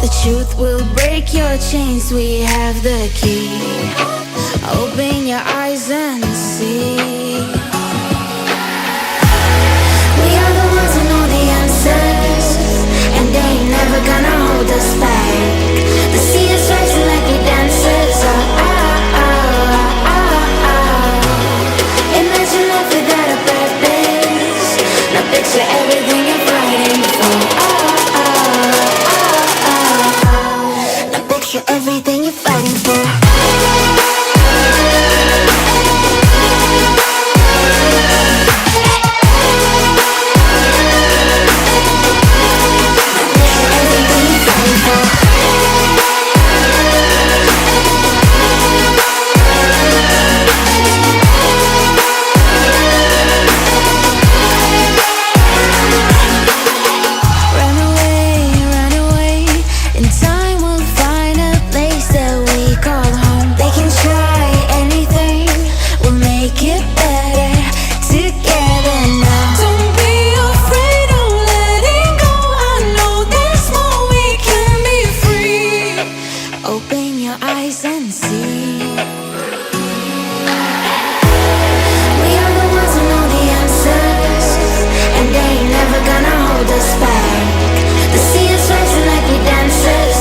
The truth will break your chains, we have the key. Open your eyes and see. We are the ones who know the answers, and they ain't never gonna hold us back. The sea is rising like we dancers. Imagine life without a purpose. Now picture everything you're fighting for. Now picture everything you're fighting for. Open your eyes and see. We are the ones who know the answers, and they ain't never gonna hold us back. The sea is rising like we dancers.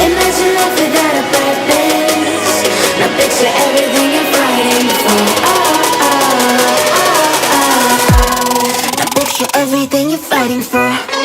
Imagine life without a purpose. Now picture everything you're fighting for. Now picture everything you're fighting for.